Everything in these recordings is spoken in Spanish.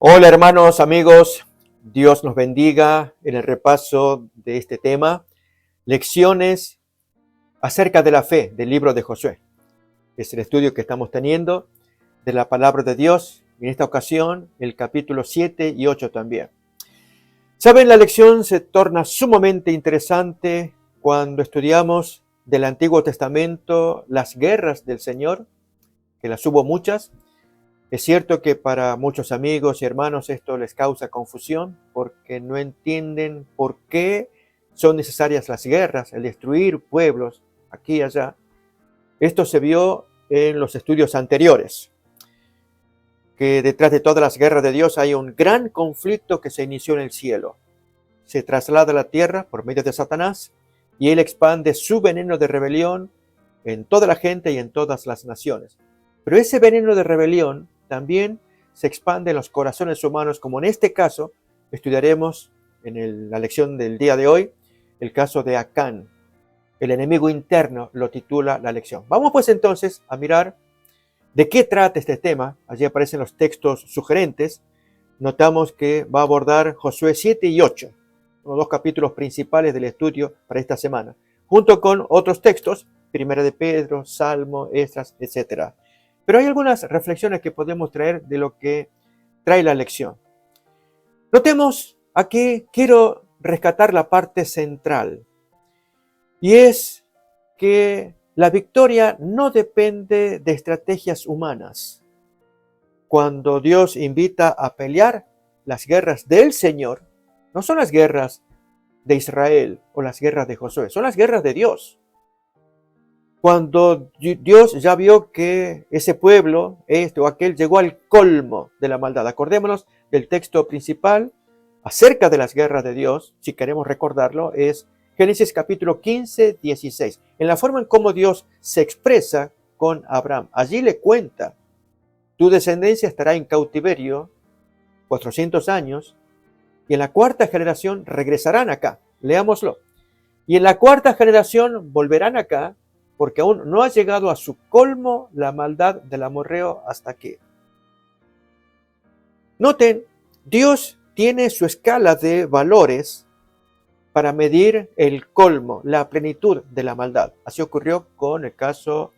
Hola hermanos, amigos, Dios nos bendiga en el repaso de este tema, lecciones acerca de la fe del libro de Josué. Es el estudio que estamos teniendo de la palabra de Dios, en esta ocasión el capítulo 7 y 8 también. Saben, la lección se torna sumamente interesante cuando estudiamos del Antiguo Testamento las guerras del Señor, que las hubo muchas. Es cierto que para muchos amigos y hermanos esto les causa confusión porque no entienden por qué son necesarias las guerras, el destruir pueblos aquí y allá. Esto se vio en los estudios anteriores, que detrás de todas las guerras de Dios hay un gran conflicto que se inició en el cielo. Se traslada a la tierra por medio de Satanás y él expande su veneno de rebelión en toda la gente y en todas las naciones. Pero ese veneno de rebelión también se expande en los corazones humanos, como en este caso estudiaremos en la lección del día de hoy, el caso de Acán. El enemigo interno lo titula la lección. Vamos pues entonces a mirar de qué trata este tema. Allí aparecen los textos sugerentes. Notamos que va a abordar Josué 7 y 8, los dos capítulos principales del estudio para esta semana, junto con otros textos, Primera de Pedro, Salmo, Esdras, etc. Pero hay algunas reflexiones que podemos traer de lo que trae la lección. Notemos aquí, quiero rescatar la parte central, y es que la victoria no depende de estrategias humanas. Cuando Dios invita a pelear las guerras del Señor, no son las guerras de Israel o las guerras de Josué, son las guerras de Dios. Cuando Dios ya vio que ese pueblo, este o aquel, llegó al colmo de la maldad. Acordémonos del texto principal acerca de las guerras de Dios, si queremos recordarlo, es Génesis capítulo 15, 16. En la forma en cómo Dios se expresa con Abraham. Allí le cuenta: tu descendencia estará en cautiverio 400 años y en la cuarta generación regresarán acá. Leámoslo. Y en la cuarta generación volverán acá, porque aún no ha llegado a su colmo la maldad del amorreo hasta aquí. Noten, Dios tiene su escala de valores para medir el colmo, la plenitud de la maldad. Así ocurrió con el caso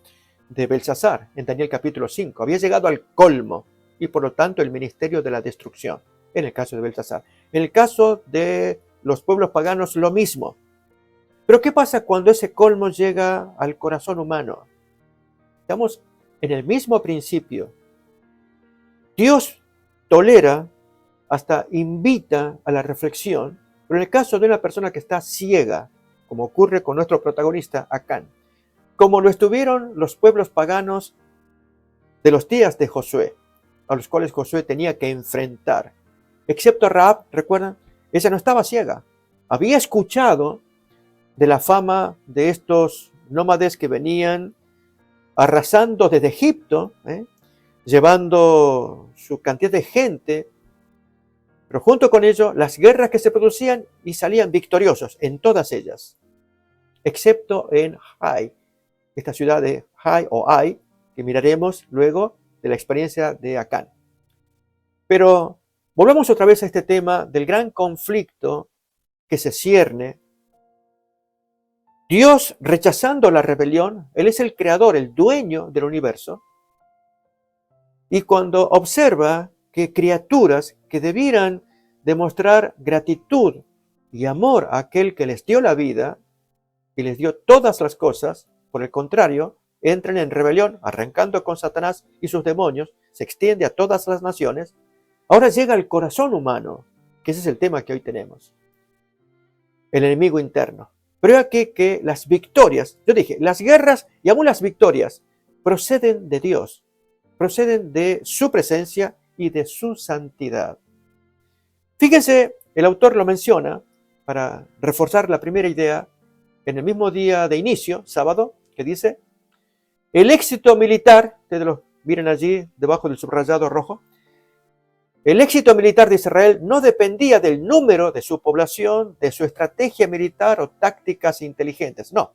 de Belsasar en Daniel capítulo 5. Había llegado al colmo y por lo tanto el ministerio de la destrucción, en el caso de Belsasar. En el caso de los pueblos paganos, lo mismo. Pero ¿qué pasa cuando ese colmo llega al corazón humano? Estamos en el mismo principio. Dios tolera, hasta invita a la reflexión, pero en el caso de una persona que está ciega, como ocurre con nuestro protagonista Acán, como lo estuvieron los pueblos paganos de los días de Josué, a los cuales Josué tenía que enfrentar, excepto Rahab, ¿recuerdan? Ella no estaba ciega, había escuchado de la fama de estos nómades que venían arrasando desde Egipto, llevando su cantidad de gente, pero junto con ello las guerras que se producían y salían victoriosos en todas ellas, excepto en Hai, esta ciudad de Hai o Ai, que miraremos luego de la experiencia de Acán. Pero volvamos otra vez a este tema del gran conflicto que se cierne. Dios, rechazando la rebelión, Él es el creador, el dueño del universo, y cuando observa que criaturas que debieran demostrar gratitud y amor a aquel que les dio la vida y les dio todas las cosas, por el contrario, entran en rebelión, arrancando con Satanás y sus demonios, se extiende a todas las naciones. Ahora llega al corazón humano, que ese es el tema que hoy tenemos, el enemigo interno. Pero aquí que las victorias, yo dije, las guerras y aún las victorias proceden de Dios, proceden de su presencia y de su santidad. Fíjense, el autor lo menciona para reforzar la primera idea en el mismo día de inicio, sábado, que dice: el éxito militar, ustedes lo miren allí debajo del subrayado rojo, el éxito militar de Israel no dependía del número de su población, de su estrategia militar o tácticas inteligentes. No,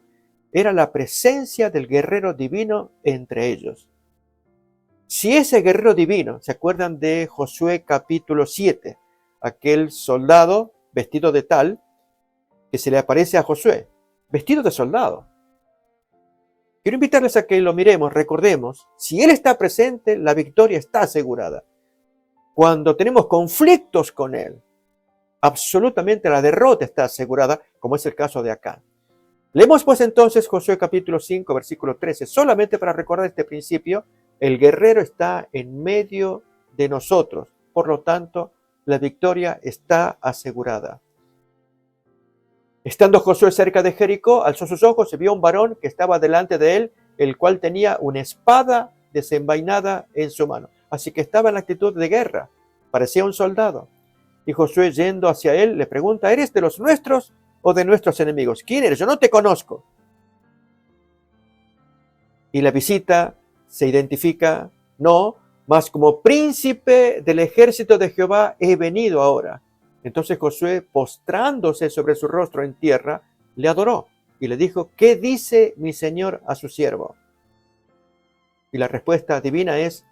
era la presencia del guerrero divino entre ellos. Si ese guerrero divino, ¿se acuerdan de Josué capítulo 7? Aquel soldado vestido de tal que se le aparece a Josué, vestido de soldado. Quiero invitarles a que lo miremos, recordemos, si él está presente, la victoria está asegurada. Cuando tenemos conflictos con él, absolutamente la derrota está asegurada, como es el caso de acá. Leemos pues entonces Josué capítulo 5, versículo 13, solamente para recordar este principio. El guerrero está en medio de nosotros, por lo tanto, la victoria está asegurada. Estando Josué cerca de Jericó, alzó sus ojos y vio un varón que estaba delante de él, el cual tenía una espada desenvainada en su mano. Así que estaba en la actitud de guerra, parecía un soldado. Y Josué, yendo hacia él, le pregunta, ¿eres de los nuestros o de nuestros enemigos? ¿Quién eres? Yo no te conozco. Y la visita se identifica, no, mas como príncipe del ejército de Jehová he venido ahora. Entonces Josué, postrándose sobre su rostro en tierra, le adoró y le dijo, ¿qué dice mi señor a su siervo? Y la respuesta divina es,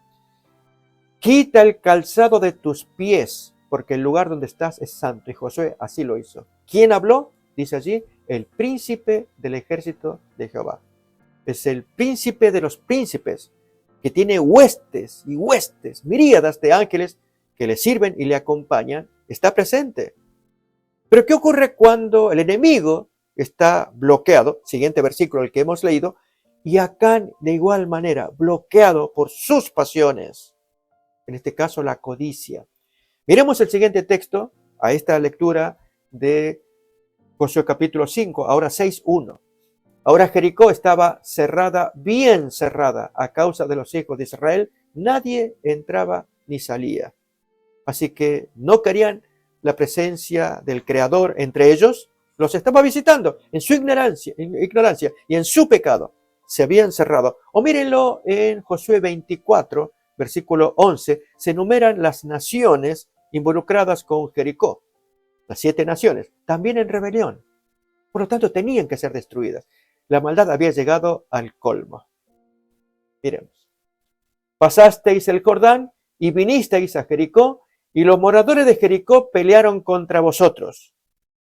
quita el calzado de tus pies, porque el lugar donde estás es santo. Y Josué así lo hizo. ¿Quién habló? Dice allí, el príncipe del ejército de Jehová. Es el príncipe de los príncipes, que tiene huestes y huestes, miríadas de ángeles que le sirven y le acompañan, está presente. Pero ¿qué ocurre cuando el enemigo está bloqueado? Siguiente versículo, el que hemos leído, y Acán de igual manera, bloqueado por sus pasiones. En este caso, la codicia. Miremos el siguiente texto a esta lectura de Josué capítulo 5, ahora 6:1. Ahora Jericó estaba cerrada, bien cerrada, a causa de los hijos de Israel. Nadie entraba ni salía. Así que no querían la presencia del Creador entre ellos. Los estaba visitando en su ignorancia y en su pecado. Se habían cerrado. O mírenlo en Josué 24, versículo 11. Se enumeran las naciones involucradas con Jericó. Las 7 naciones, también en rebelión. Por lo tanto, tenían que ser destruidas. La maldad había llegado al colmo. Miremos. Pasasteis el Jordán y vinisteis a Jericó, y los moradores de Jericó pelearon contra vosotros.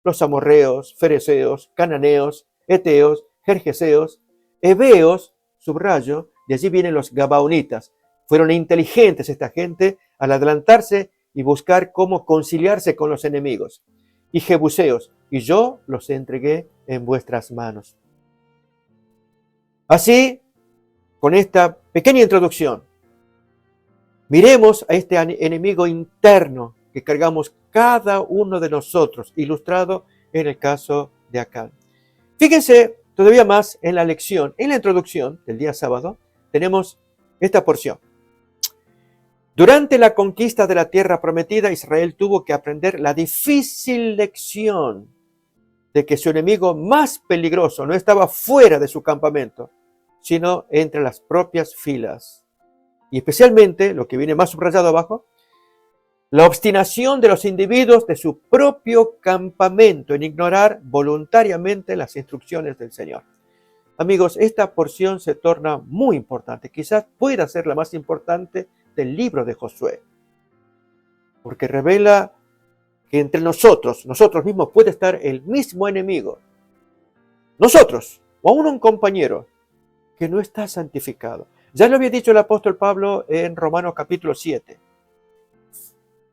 Los amorreos, fereceos, cananeos, eteos, gergeseos, heveos, subrayo, de allí vienen los gabaonitas. Fueron inteligentes esta gente al adelantarse y buscar cómo conciliarse con los enemigos. Y jebuseos, y yo los entregué en vuestras manos. Así, con esta pequeña introducción, miremos a este enemigo interno que cargamos cada uno de nosotros, ilustrado en el caso de Acán. Fíjense todavía más en la lección, en la introducción del día sábado, tenemos esta porción. Durante la conquista de la tierra prometida, Israel tuvo que aprender la difícil lección de que su enemigo más peligroso no estaba fuera de su campamento, sino entre las propias filas. Y especialmente, lo que viene más subrayado abajo, la obstinación de los individuos de su propio campamento en ignorar voluntariamente las instrucciones del Señor. Amigos, esta porción se torna muy importante. Quizás pueda ser la más importante del libro de Josué, porque revela que entre nosotros mismos puede estar el mismo enemigo. Nosotros, o aún un compañero, que no está santificado. Ya lo había dicho el apóstol Pablo en Romanos capítulo 7.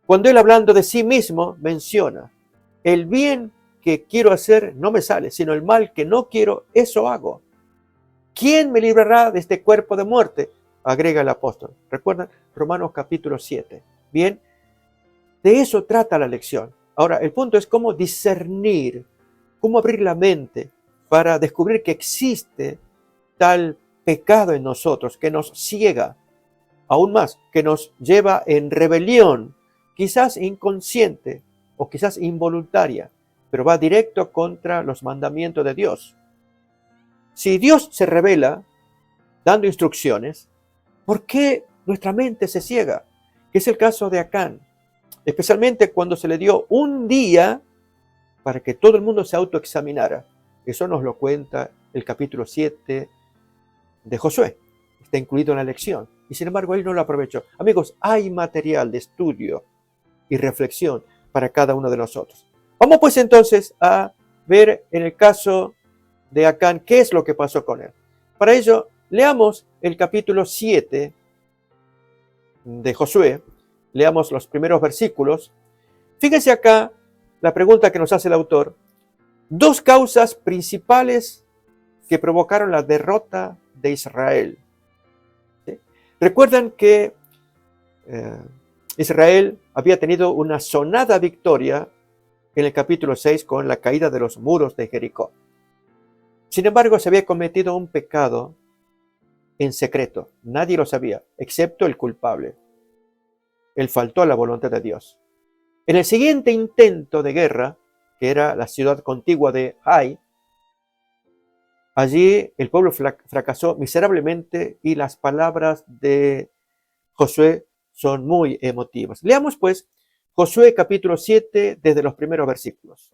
Cuando él, hablando de sí mismo, menciona, el bien que quiero hacer no me sale, sino el mal que no quiero, eso hago. ¿Quién me librará de este cuerpo de muerte? Agrega el apóstol. ¿Recuerdan? Romanos capítulo 7. Bien, de eso trata la lección. Ahora, el punto es cómo discernir, cómo abrir la mente para descubrir que existe tal pecado en nosotros que nos ciega, aún más, que nos lleva en rebelión, quizás inconsciente o quizás involuntaria, pero va directo contra los mandamientos de Dios. Si Dios se revela dando instrucciones, ¿por qué nuestra mente se ciega? Que es el caso de Acán, especialmente cuando se le dio un día para que todo el mundo se autoexaminara. Eso nos lo cuenta el capítulo 7 de Josué. está incluido en la lección. Y sin embargo, él no lo aprovechó. Amigos, hay material de estudio y reflexión para cada uno de nosotros. Vamos pues entonces a ver en el caso de Acán qué es lo que pasó con él. Para ello, leamos el capítulo 7 de Josué. Leamos los primeros versículos. Fíjense acá la pregunta que nos hace el autor. Dos causas principales que provocaron la derrota de Israel. ¿Sí? Recuerdan que Israel había tenido una sonada victoria en el capítulo 6 con la caída de los muros de Jericó. Sin embargo, se había cometido un pecado en secreto. Nadie lo sabía, excepto el culpable. Él faltó a la voluntad de Dios. En el siguiente intento de guerra, que era la ciudad contigua de Ai, allí el pueblo fracasó miserablemente y las palabras de Josué son muy emotivas. Leamos pues Josué capítulo 7 desde los primeros versículos.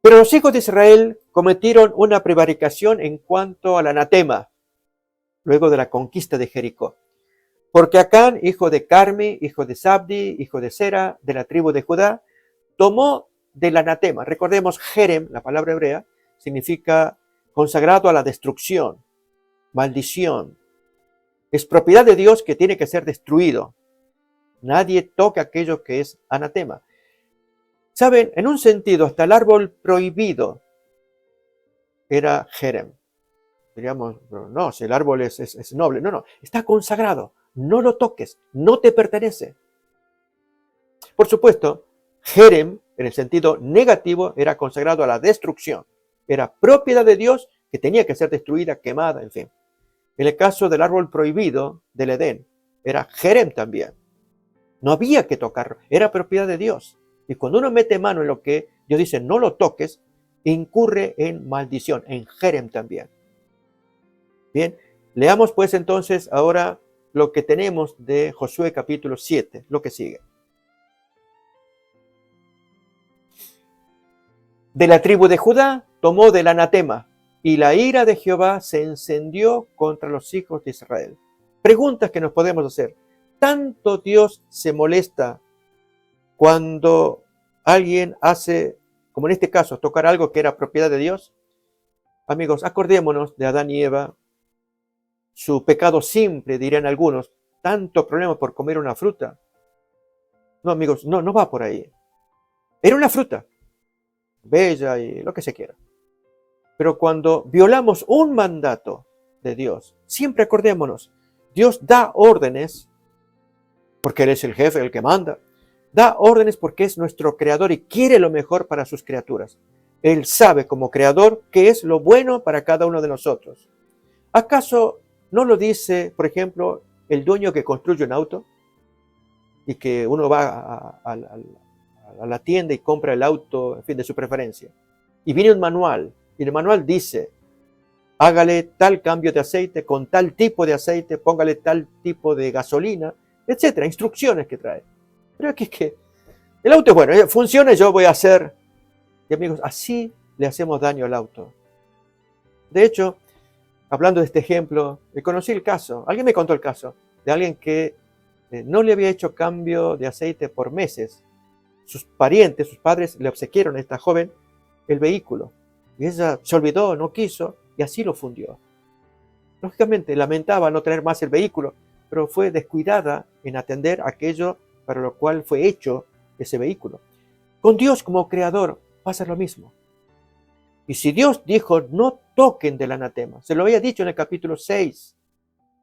Pero los hijos de Israel cometieron una prevaricación en cuanto al anatema, luego de la conquista de Jericó. Porque Acán, hijo de Carmi, hijo de Sabdi, hijo de Sera, de la tribu de Judá, tomó del anatema. Recordemos, Jerem, la palabra hebrea, significa consagrado a la destrucción, maldición. Es propiedad de Dios que tiene que ser destruido. Nadie toca aquello que es anatema. Saben, en un sentido, hasta el árbol prohibido era Jerem. Diríamos, no, si el árbol es noble. No, está consagrado. No lo toques, no te pertenece. Por supuesto, Jerem, en el sentido negativo, era consagrado a la destrucción. Era propiedad de Dios que tenía que ser destruida, quemada, en fin. En el caso del árbol prohibido del Edén, era Jerem también. No había que tocarlo, era propiedad de Dios. Y cuando uno mete mano en lo que Dios dice, no lo toques, incurre en maldición, en Jerem también. Bien, leamos pues entonces ahora lo que tenemos de Josué capítulo 7, lo que sigue. De la tribu de Judá tomó del anatema, y la ira de Jehová se encendió contra los hijos de Israel. Preguntas que nos podemos hacer. ¿Tanto Dios se molesta cuando alguien hace, como en este caso, tocar algo que era propiedad de Dios? Amigos, acordémonos de Adán y Eva, su pecado simple, dirían algunos, tanto problema por comer una fruta. No, amigos, no va por ahí. Era una fruta, bella y lo que se quiera. Pero cuando violamos un mandato de Dios, siempre acordémonos, Dios da órdenes, porque Él es el jefe, el que manda. Da órdenes porque es nuestro creador y quiere lo mejor para sus criaturas. Él sabe como creador qué es lo bueno para cada uno de nosotros. ¿Acaso no lo dice, por ejemplo, el dueño que construye un auto y que uno va a la tienda y compra el auto, en fin, de su preferencia? Y viene un manual, y el manual dice, hágale tal cambio de aceite con tal tipo de aceite, póngale tal tipo de gasolina, etcétera, instrucciones que trae. Pero aquí es que el auto es bueno, funciona, yo voy a hacer. Y amigos, así le hacemos daño al auto. De hecho, hablando de este ejemplo, conocí el caso, alguien me contó el caso de alguien que no le había hecho cambio de aceite por meses. Sus parientes, sus padres le obsequiaron a esta joven el vehículo. Y ella se olvidó, no quiso, y así lo fundió. Lógicamente, lamentaba no tener más el vehículo, pero fue descuidada en atender aquello para lo cual fue hecho ese vehículo. Con Dios como creador pasa lo mismo. Y si Dios dijo, no toquen del anatema, se lo había dicho en el capítulo 6.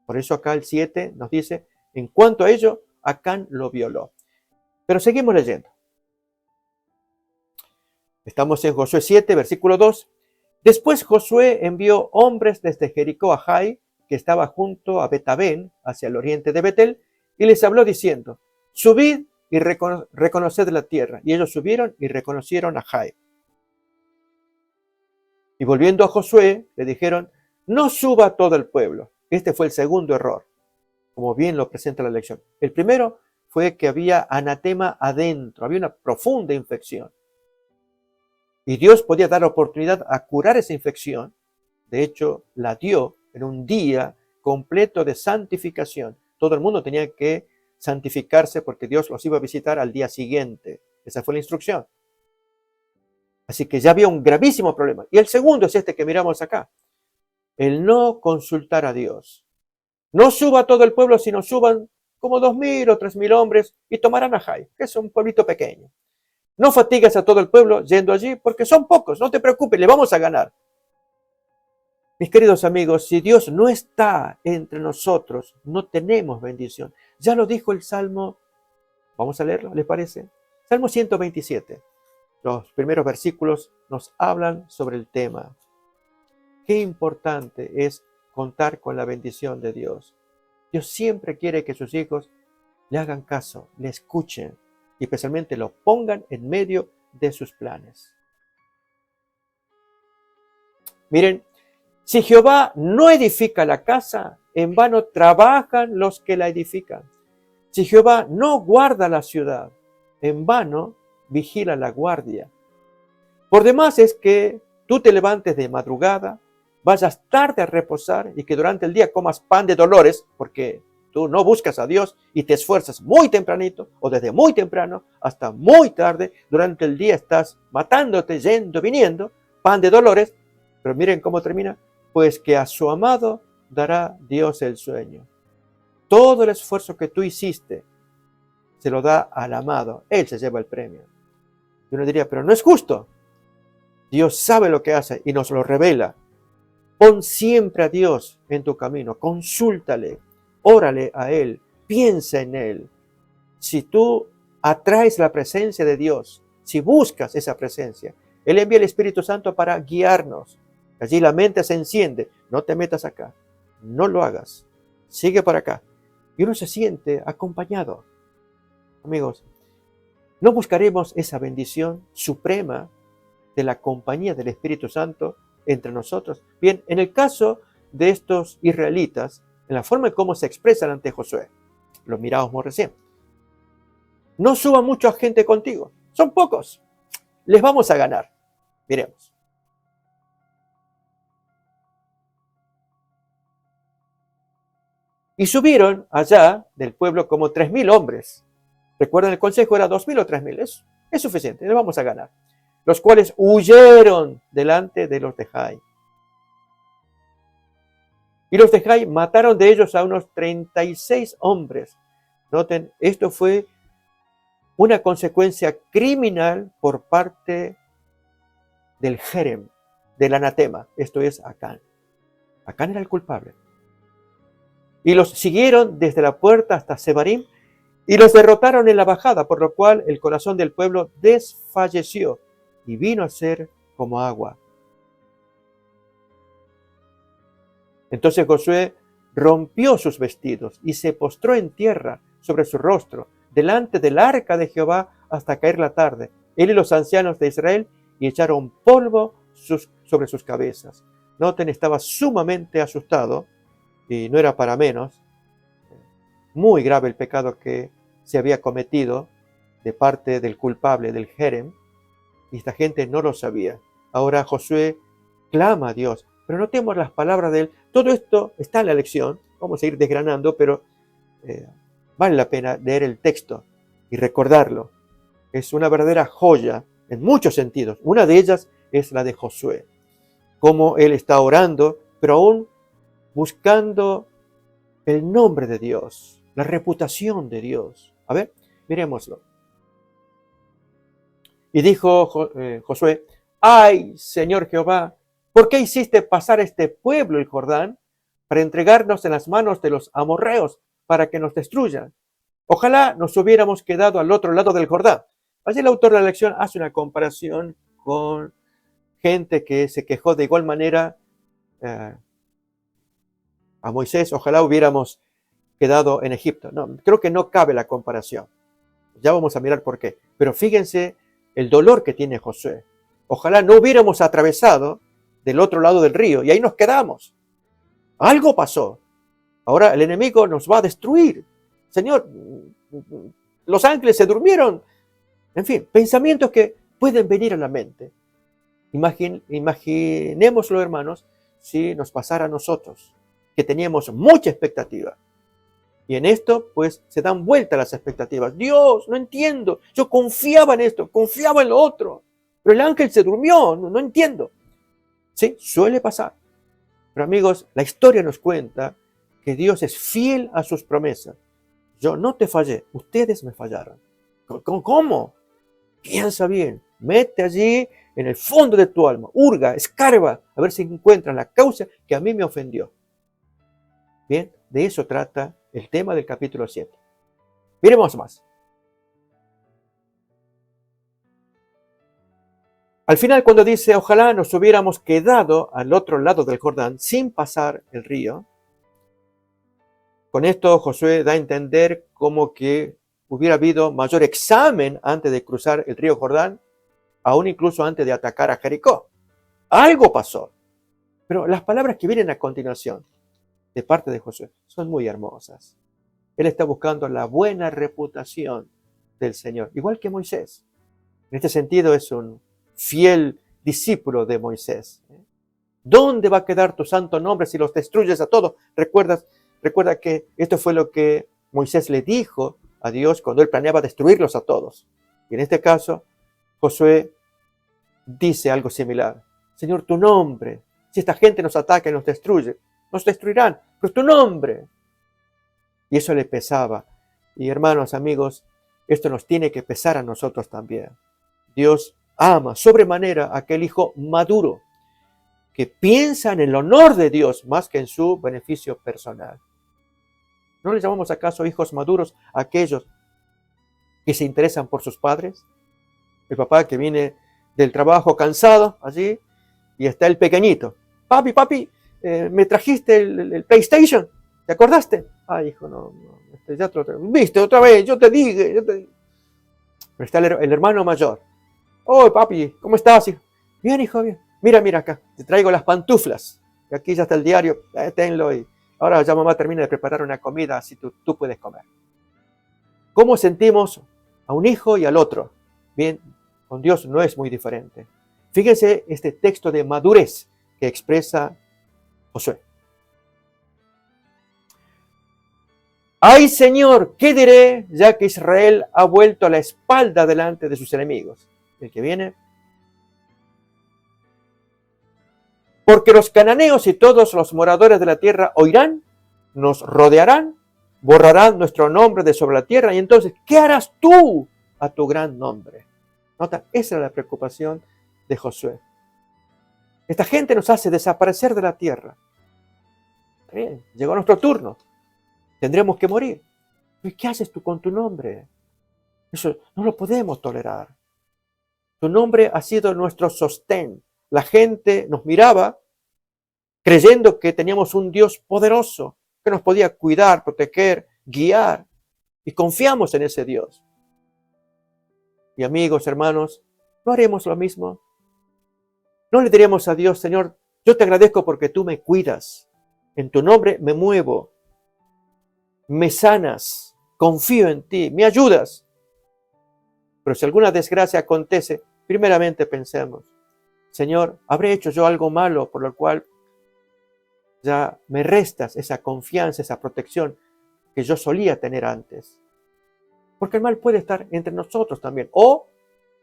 Por eso acá el 7 nos dice, en cuanto a ello, Acán lo violó. Pero seguimos leyendo. Estamos en Josué 7, versículo 2. Después Josué envió hombres desde Jericó a Jai, que estaba junto a Betabén, hacia el oriente de Betel, y les habló diciendo, subid y reconoced la tierra. Y ellos subieron y reconocieron a Jai. Y volviendo a Josué, le dijeron, no suba todo el pueblo. Este fue el segundo error, como bien lo presenta la lección. El primero fue que había anatema adentro, había una profunda infección. Y Dios podía dar oportunidad a curar esa infección De hecho, la dio en un día completo de santificación. Todo el mundo tenía que santificarse porque Dios los iba a visitar al día siguiente. Esa fue la instrucción. Así que ya había un gravísimo problema. Y el segundo es este que miramos acá. El no consultar a Dios. No suba todo el pueblo, sino suban como 2.000 o 3.000 hombres y tomarán a Jai, que es un pueblito pequeño. No fatigues a todo el pueblo yendo allí porque son pocos, no te preocupes, le vamos a ganar. Mis queridos amigos, si Dios no está entre nosotros, no tenemos bendición. Ya lo dijo el Salmo, vamos a leerlo, ¿les parece? Salmo 127. Los primeros versículos nos hablan sobre el tema. Qué importante es contar con la bendición de Dios. Dios siempre quiere que sus hijos le hagan caso, le escuchen y especialmente lo pongan en medio de sus planes. Miren, si Jehová no edifica la casa, en vano trabajan los que la edifican. Si Jehová no guarda la ciudad, en vano vigila la guardia. Por demás es que tú te levantes de madrugada, vayas tarde a reposar y que durante el día comas pan de dolores, porque tú no buscas a Dios y te esfuerzas muy tempranito o desde muy temprano hasta muy tarde. Durante el día estás matándote, yendo, viniendo, pan de dolores. Pero miren cómo termina. Pues que a su amado dará Dios el sueño. Todo el esfuerzo que tú hiciste se lo da al amado. Él se lleva el premio. Y uno diría, pero no es justo. Dios sabe lo que hace y nos lo revela. Pon siempre a Dios en tu camino. Consúltale. Órale a Él. Piensa en Él. Si tú atraes la presencia de Dios, si buscas esa presencia, Él envía el Espíritu Santo para guiarnos. Allí la mente se enciende. No te metas acá. No lo hagas. Sigue para acá. Y uno se siente acompañado. Amigos, ¿no buscaremos esa bendición suprema de la compañía del Espíritu Santo entre nosotros? Bien, en el caso de estos israelitas, en la forma en cómo se expresan ante Josué, lo mirábamos recién. No suba mucha gente contigo. Son pocos. Les vamos a ganar. Miremos. Y subieron allá del pueblo como 3.000 hombres. Recuerden, el consejo era 2.000 o 3.000. Es suficiente, les vamos a ganar. Los cuales huyeron delante de los de Jai. Y los de Jai mataron de ellos a unos 36 hombres. Noten, esto fue una consecuencia criminal por parte del Jerem, del anatema. Esto es Acán. Acán era el culpable. Y los siguieron desde la puerta hasta Sebarim y los derrotaron en la bajada, por lo cual el corazón del pueblo desfalleció y vino a ser como agua. Entonces Josué rompió sus vestidos y se postró en tierra sobre su rostro, delante del arca de Jehová hasta caer la tarde. Él y los ancianos de Israel y echaron polvo sobre sus cabezas. Noten, estaba sumamente asustado y no era para menos. Muy grave el pecado que se había cometido de parte del culpable, del Jerem, y esta gente no lo sabía. Ahora Josué clama a Dios, pero notemos las palabras de él. Todo esto está en la lección, vamos a ir desgranando, pero vale la pena leer el texto y recordarlo. Es una verdadera joya en muchos sentidos. Una de ellas es la de Josué, cómo él está orando, pero aún buscando el nombre de Dios, la reputación de Dios. A ver, miremoslo. Y dijo Josué, ¡ay, Señor Jehová! ¿Por qué hiciste pasar este pueblo el Jordán para entregarnos en las manos de los amorreos para que nos destruyan? Ojalá nos hubiéramos quedado al otro lado del Jordán. Allí el autor de la lección hace una comparación con gente que se quejó de igual manera a Moisés. Ojalá hubiéramos quedado en Egipto. No, creo que no cabe la comparación. Ya vamos a mirar por qué. Pero fíjense el dolor que tiene Josué. Ojalá no hubiéramos atravesado del otro lado del río y ahí nos quedamos. Algo pasó. Ahora el enemigo nos va a destruir. Señor, los ángeles se durmieron. En fin, pensamientos que pueden venir a la mente. Imaginémoslo, hermanos, si nos pasara a nosotros, que teníamos mucha expectativa. Y en esto, pues, se dan vuelta las expectativas. Dios, no entiendo. Yo confiaba en esto, confiaba en lo otro. Pero el ángel se durmió, no entiendo. Sí, suele pasar. Pero amigos, la historia nos cuenta que Dios es fiel a sus promesas. Yo no te fallé, ustedes me fallaron. ¿Cómo? Piensa bien, mete allí en el fondo de tu alma, hurga, escarba, a ver si encuentras la causa que a mí me ofendió. Bien, de eso trata el tema del capítulo 7. Miremos más. Al final, cuando dice, ojalá nos hubiéramos quedado al otro lado del Jordán sin pasar el río, con esto Josué da a entender como que hubiera habido mayor examen antes de cruzar el río Jordán, aún incluso antes de atacar a Jericó. Algo pasó. Pero las palabras que vienen a continuación de parte de Josué son muy hermosas. Él está buscando la buena reputación del Señor, igual que Moisés. En este sentido es un fiel discípulo de Moisés. ¿Dónde va a quedar tu santo nombre si los destruyes a todos? Recuerda que esto fue lo que Moisés le dijo a Dios cuando él planeaba destruirlos a todos. Y en este caso, Josué dice algo similar. Señor, tu nombre, si esta gente nos ataca y nos destruye, nos destruirán, pero tu nombre. Y eso le pesaba. Y hermanos, amigos, esto nos tiene que pesar a nosotros también. Dios ama sobremanera a aquel hijo maduro que piensa en el honor de Dios más que en su beneficio personal. ¿No le llamamos acaso hijos maduros a aquellos que se interesan por sus padres? El papá que viene del trabajo cansado allí y está el pequeñito. Papi, ¿me trajiste el PlayStation? ¿Te acordaste? Ay, hijo, no, ya te lo viste otra vez, yo te dije. Pero está el hermano mayor. Oh, papi, ¿cómo estás, hijo? Bien, hijo, bien. Mira acá, te traigo las pantuflas. Y aquí ya está el diario, tenlo y ahora ya mamá termina de preparar una comida, así tú puedes comer. ¿Cómo sentimos a un hijo y al otro? Bien, con Dios no es muy diferente. Fíjense este texto de madurez que expresa Josué. ¡Ay, Señor! ¿Qué diré ya que Israel ha vuelto a la espalda delante de sus enemigos? El que viene. Porque los cananeos y todos los moradores de la tierra oirán, nos rodearán, borrarán nuestro nombre de sobre la tierra, y entonces, ¿qué harás tú a tu gran nombre? Nota, esa era la preocupación de Josué. Esta gente nos hace desaparecer de la tierra. Bien, llegó nuestro turno. Tendremos que morir. ¿Y qué haces tú con tu nombre? Eso no lo podemos tolerar. Tu nombre ha sido nuestro sostén. La gente nos miraba creyendo que teníamos un Dios poderoso que nos podía cuidar, proteger, guiar. Y confiamos en ese Dios. Y amigos, hermanos, ¿no haremos lo mismo? ¿No le diremos a Dios, Señor, yo te agradezco porque tú me cuidas? En tu nombre me muevo. Me sanas. Confío en ti. Me ayudas. Pero si alguna desgracia acontece, primeramente pensemos, Señor, ¿habré hecho yo algo malo por lo cual ya me restas esa confianza, esa protección que yo solía tener antes? Porque el mal puede estar entre nosotros también. O,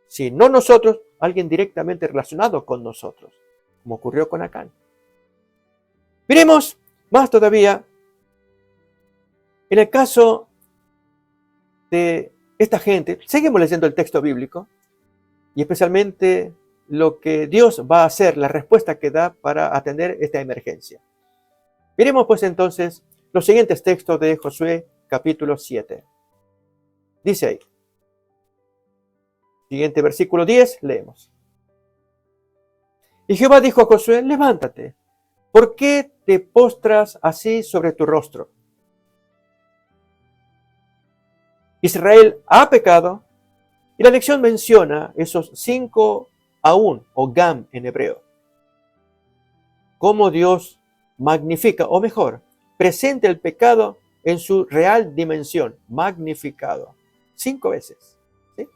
si no nosotros, alguien directamente relacionado con nosotros, como ocurrió con Acán. Miremos más todavía en el caso de esta gente. Seguimos leyendo el texto bíblico y especialmente lo que Dios va a hacer, la respuesta que da para atender esta emergencia. Miremos pues entonces los siguientes textos de Josué capítulo 7. Dice ahí, siguiente versículo 10, leemos. Y Jehová dijo a Josué, levántate, ¿por qué te postras así sobre tu rostro? Israel ha pecado, y la lección menciona esos 5 aún, o gam en hebreo. Cómo Dios magnifica, o mejor, presenta el pecado en su real dimensión, magnificado. 5 veces. ¿Sí?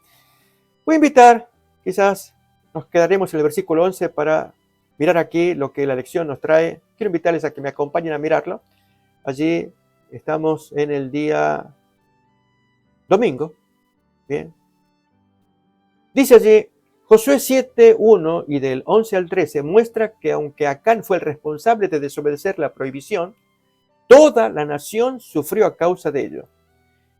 Voy a invitar, quizás nos quedaremos en el versículo 11 para mirar aquí lo que la lección nos trae. Quiero invitarles a que me acompañen a mirarlo. Allí estamos en el día domingo. Bien. Dice allí, Josué 7:1 y del 11 al 13 muestra que aunque Acán fue el responsable de desobedecer la prohibición, toda la nación sufrió a causa de ello.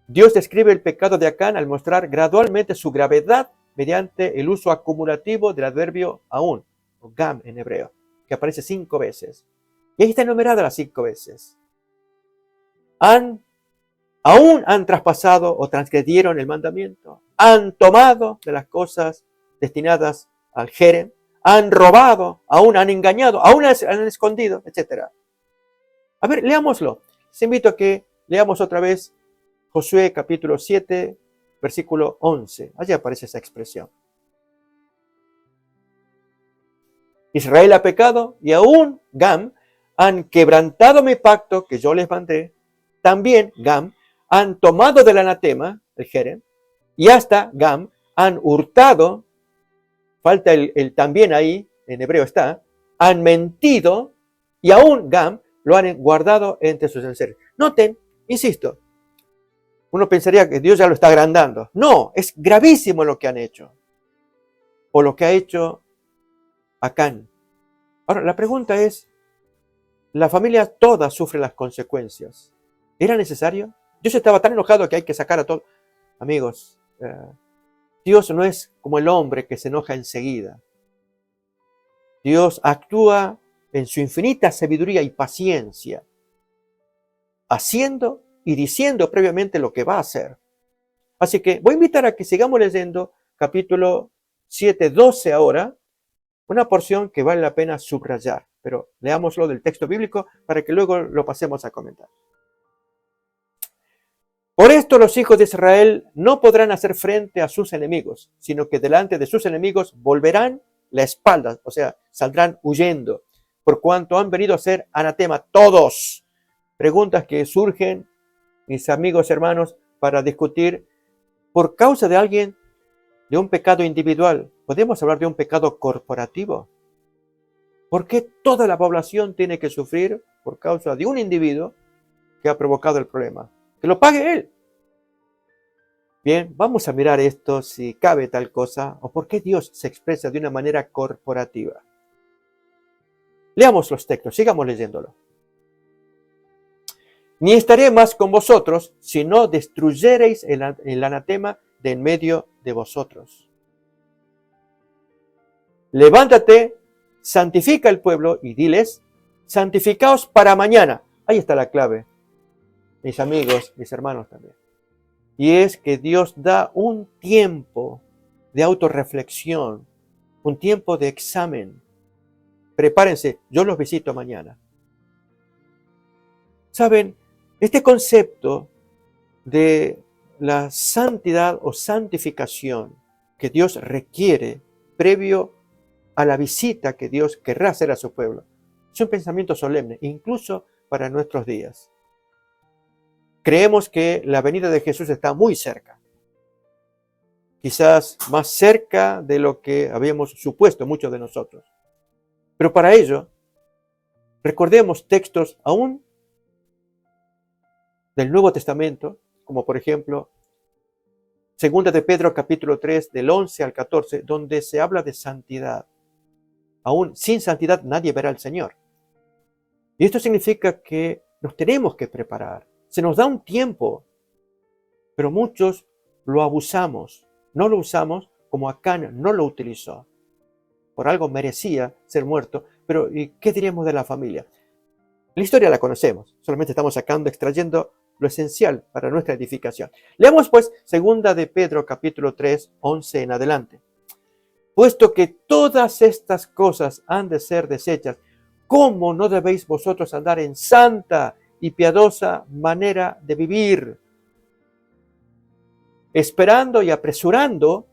Dios describe el pecado de Acán al mostrar gradualmente su gravedad mediante el uso acumulativo del adverbio aún, o gam en hebreo, que aparece 5 veces. Y ahí está enumerada las 5 veces. Aún han traspasado o transgredieron el mandamiento, han tomado de las cosas destinadas al jerem, han robado, aún han engañado, aún han escondido, etc. A ver, leámoslo. Les invito a que leamos otra vez Josué capítulo 7, versículo 11. Allí aparece esa expresión. Israel ha pecado y aún Gam han quebrantado mi pacto que yo les mandé. También Gam han tomado del anatema, el jerem, y hasta Gam han hurtado, falta el también ahí, en hebreo está, han mentido y aún Gam lo han guardado entre sus enseres. Noten, insisto, uno pensaría que Dios ya lo está agrandando. No, es gravísimo lo que han hecho. O lo que ha hecho Acán. Ahora, la pregunta es, la familia toda sufre las consecuencias. ¿Era necesario? Dios estaba tan enojado que hay que sacar a todos. Amigos, Dios no es como el hombre que se enoja enseguida. Dios actúa en su infinita sabiduría y paciencia, haciendo y diciendo previamente lo que va a hacer. Así que voy a invitar a que sigamos leyendo capítulo 7, 12 ahora, una porción que vale la pena subrayar, pero leámoslo del texto bíblico para que luego lo pasemos a comentar. Por esto los hijos de Israel no podrán hacer frente a sus enemigos, sino que delante de sus enemigos volverán la espalda, o sea, saldrán huyendo, por cuanto han venido a ser anatema todos. Preguntas que surgen, mis amigos hermanos, para discutir por causa de alguien, de un pecado individual. ¿Podemos hablar de un pecado corporativo? ¿Por qué toda la población tiene que sufrir por causa de un individuo que ha provocado el problema? Que lo pague él. Bien, vamos a mirar esto, si cabe tal cosa, o por qué Dios se expresa de una manera corporativa. Leamos los textos, sigamos leyéndolo. Ni estaré más con vosotros, si no destruyereis el anatema de en medio de vosotros. Levántate, santifica el pueblo y diles, santificaos para mañana. Ahí está la clave, mis amigos, mis hermanos también. Y es que Dios da un tiempo de autorreflexión, un tiempo de examen. Prepárense, yo los visito mañana. ¿Saben? Este concepto de la santidad o santificación que Dios requiere previo a la visita que Dios querrá hacer a su pueblo, es un pensamiento solemne, incluso para nuestros días. Creemos que la venida de Jesús está muy cerca, quizás más cerca de lo que habíamos supuesto muchos de nosotros. Pero para ello, recordemos textos aún del Nuevo Testamento, como por ejemplo, 2 de Pedro capítulo 3, del 11 al 14, donde se habla de santidad. Aún sin santidad nadie verá al Señor. Y esto significa que nos tenemos que preparar. Se nos da un tiempo, pero muchos lo abusamos. No lo usamos como Acán no lo utilizó. Por algo merecía ser muerto, pero ¿y qué diríamos de la familia? La historia la conocemos, solamente estamos extrayendo lo esencial para nuestra edificación. Leamos pues 2 de Pedro capítulo 3, 11 en adelante. Puesto que todas estas cosas han de ser deshechas, ¿cómo no debéis vosotros andar en santa y piadosa manera de vivir? Esperando y apresurando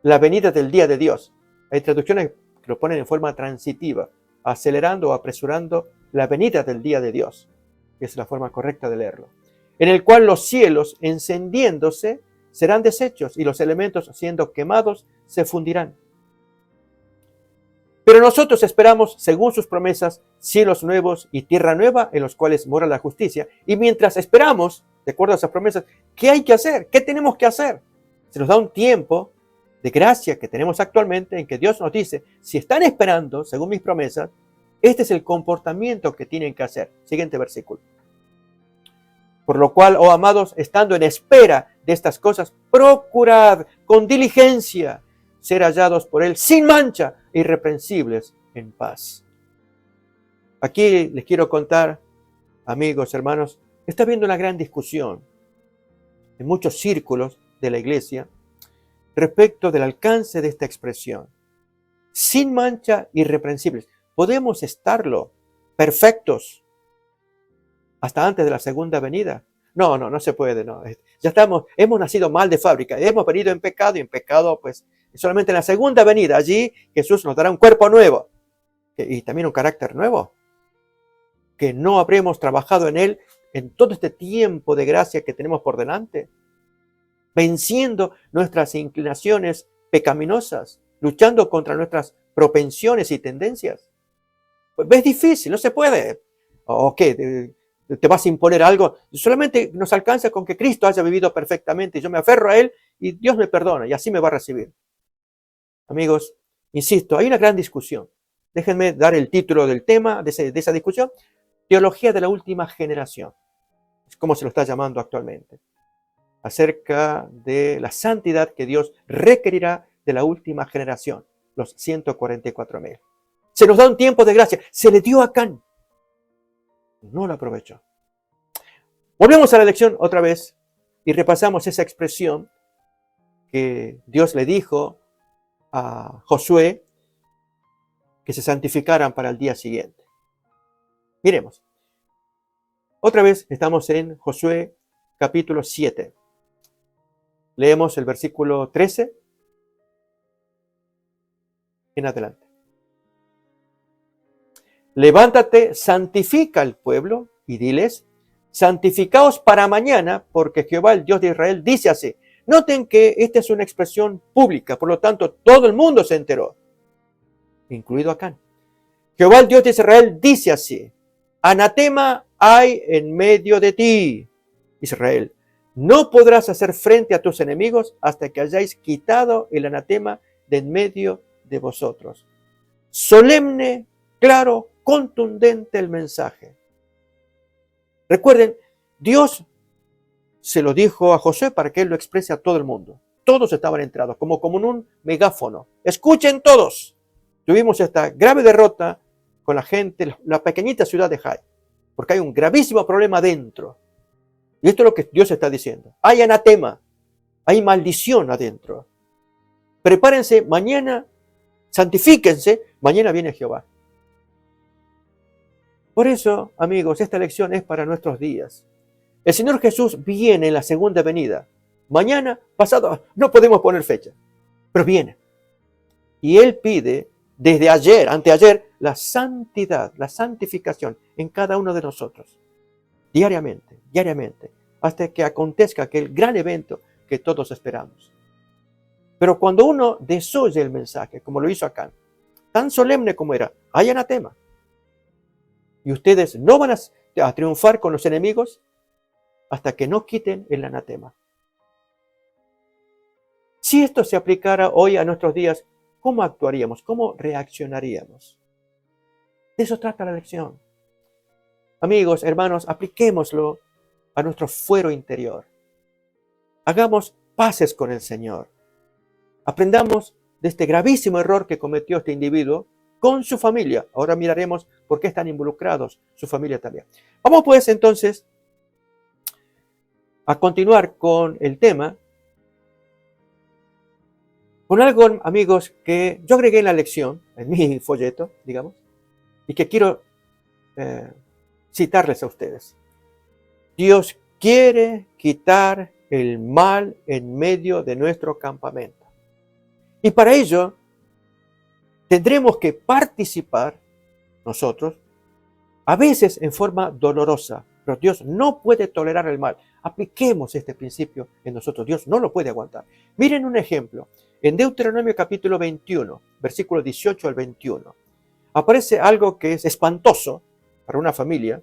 la venida del día de Dios. Hay traducciones que lo ponen en forma transitiva, acelerando o apresurando la venida del día de Dios. Es la forma correcta de leerlo. En el cual los cielos, encendiéndose, serán deshechos y los elementos, siendo quemados, se fundirán. Pero nosotros esperamos, según sus promesas, cielos nuevos y tierra nueva en los cuales mora la justicia. Y mientras esperamos, de acuerdo a esas promesas, ¿qué hay que hacer? ¿Qué tenemos que hacer? Se nos da un tiempo de gracia que tenemos actualmente en que Dios nos dice, si están esperando, según mis promesas, este es el comportamiento que tienen que hacer. Siguiente versículo. Por lo cual, oh amados, estando en espera de estas cosas, procurad con diligencia ser hallados por Él sin mancha, irreprensibles en paz. Aquí les quiero contar, amigos, hermanos, está habiendo una gran discusión en muchos círculos de la iglesia respecto del alcance de esta expresión. Sin mancha, irreprensibles. ¿Podemos estarlo perfectos hasta antes de la segunda venida? No se puede, no. Ya hemos nacido mal de fábrica, hemos venido en pecado y en pecado, pues, solamente en la segunda venida, allí Jesús nos dará un cuerpo nuevo y también un carácter nuevo, que no habremos trabajado en él en todo este tiempo de gracia que tenemos por delante, venciendo nuestras inclinaciones pecaminosas, luchando contra nuestras propensiones y tendencias. Pues es difícil, no se puede. ¿O qué? ¿Te vas a imponer algo? Solamente nos alcanza con que Cristo haya vivido perfectamente y yo me aferro a Él y Dios me perdona y así me va a recibir. Amigos, insisto, hay una gran discusión. Déjenme dar el título del tema de esa discusión. Teología de la última generación. Es como se lo está llamando actualmente. Acerca de la santidad que Dios requerirá de la última generación, los 144,000. Se nos da un tiempo de gracia. Se le dio a Acán. No lo aprovechó. Volvemos a la lección otra vez y repasamos esa expresión que Dios le dijo a Josué que se santificaran para el día siguiente. Miremos. Otra vez estamos en Josué capítulo 7. Leemos el versículo 13 en adelante. Levántate, santifica al pueblo y diles, santificaos para mañana, porque Jehová, el Dios de Israel, dice así. Noten que esta es una expresión pública, por lo tanto, todo el mundo se enteró, incluido Acán. Jehová, el Dios de Israel, dice así. Anatema hay en medio de ti, Israel. No podrás hacer frente a tus enemigos hasta que hayáis quitado el anatema de en medio de vosotros. Solemne, claro, contundente el mensaje. Recuerden, Dios se lo dijo a Josué para que él lo exprese a todo el mundo. Todos estaban enterados, como en un megáfono. Escuchen todos. Tuvimos esta grave derrota con la gente, la pequeñita ciudad de Jai, porque hay un gravísimo problema adentro. Y esto es lo que Dios está diciendo. Hay anatema, hay maldición adentro. Prepárense, mañana, santifíquense, mañana viene Jehová. Por eso, amigos, esta lección es para nuestros días. El Señor Jesús viene en la segunda venida. Mañana, pasado, no podemos poner fecha, pero viene. Y Él pide desde ayer, anteayer, la santidad, la santificación en cada uno de nosotros. Diariamente, hasta que acontezca aquel gran evento que todos esperamos. Pero cuando uno desoye el mensaje, como lo hizo Acán, tan solemne como era, hay anatema. Y ustedes no van a triunfar con los enemigos hasta que no quiten el anatema. Si esto se aplicara hoy a nuestros días, ¿cómo actuaríamos? ¿Cómo reaccionaríamos? De eso trata la lección. Amigos, hermanos, apliquémoslo a nuestro fuero interior. Hagamos paces con el Señor. Aprendamos de este gravísimo error que cometió este individuo con su familia. Ahora miraremos por qué están involucrados su familia también. Vamos pues entonces a continuar con el tema, con algo, amigos, que yo agregué en la lección, en mi folleto, digamos, y que quiero citarles a ustedes. Dios quiere quitar el mal en medio de nuestro campamento. Y para ello tendremos que participar nosotros, a veces en forma dolorosa, pero Dios no puede tolerar el mal. Apliquemos este principio en nosotros. Dios no lo puede aguantar. Miren un ejemplo. En Deuteronomio capítulo 21, versículo 18 al 21, aparece algo que es espantoso para una familia,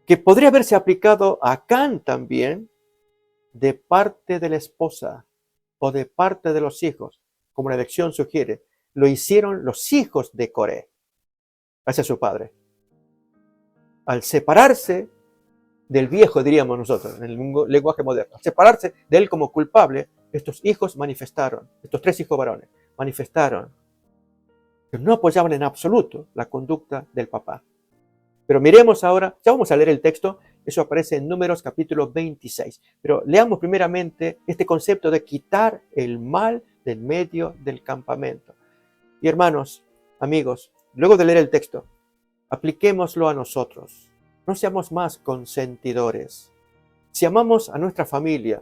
que podría haberse aplicado a Can también de parte de la esposa o de parte de los hijos, como la lección sugiere. Lo hicieron los hijos de Coré hacia su padre. Al separarse del viejo, diríamos nosotros, en el lenguaje moderno, al separarse de él como culpable, estos hijos manifestaron, estos 3 hijos varones, manifestaron que no apoyaban en absoluto la conducta del papá. Pero miremos ahora, ya vamos a leer el texto, eso aparece en Números capítulo 26, pero leamos primeramente este concepto de quitar el mal del medio del campamento. Y hermanos, amigos, luego de leer el texto, apliquémoslo a nosotros. No seamos más consentidores. Si amamos a nuestra familia,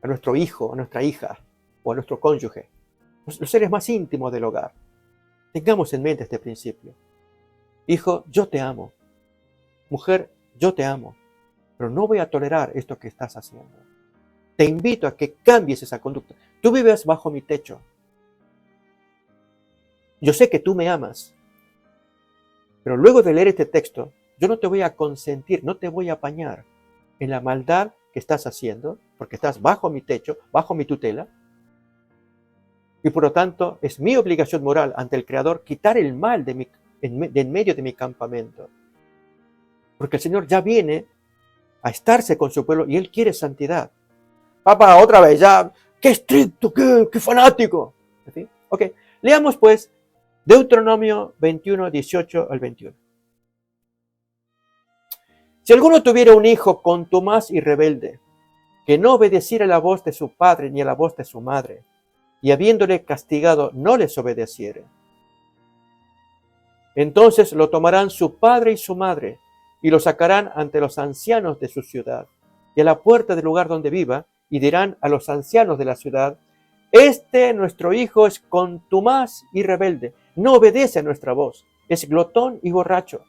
a nuestro hijo, a nuestra hija o a nuestro cónyuge, los seres más íntimos del hogar, tengamos en mente este principio. Hijo, yo te amo. Mujer, yo te amo. Pero no voy a tolerar esto que estás haciendo. Te invito a que cambies esa conducta. Tú vives bajo mi techo. Yo sé que tú me amas. Pero luego de leer este texto, yo no te voy a consentir, no te voy a apañar en la maldad que estás haciendo, porque estás bajo mi techo, bajo mi tutela. Y por lo tanto, es mi obligación moral ante el Creador quitar el mal de en medio de mi campamento. Porque el Señor ya viene a estarse con su pueblo y Él quiere santidad. Papá, otra vez, ya, qué estricto, qué fanático. ¿Sí? Ok, leamos pues Deuteronomio 21, 18 al 21. Si alguno tuviera un hijo contumaz y rebelde, que no obedeciera la voz de su padre ni a la voz de su madre, y habiéndole castigado no les obedeciere, entonces lo tomarán su padre y su madre, y lo sacarán ante los ancianos de su ciudad, y a la puerta del lugar donde viva, y dirán a los ancianos de la ciudad: este nuestro hijo es contumaz y rebelde, no obedece a nuestra voz, es glotón y borracho.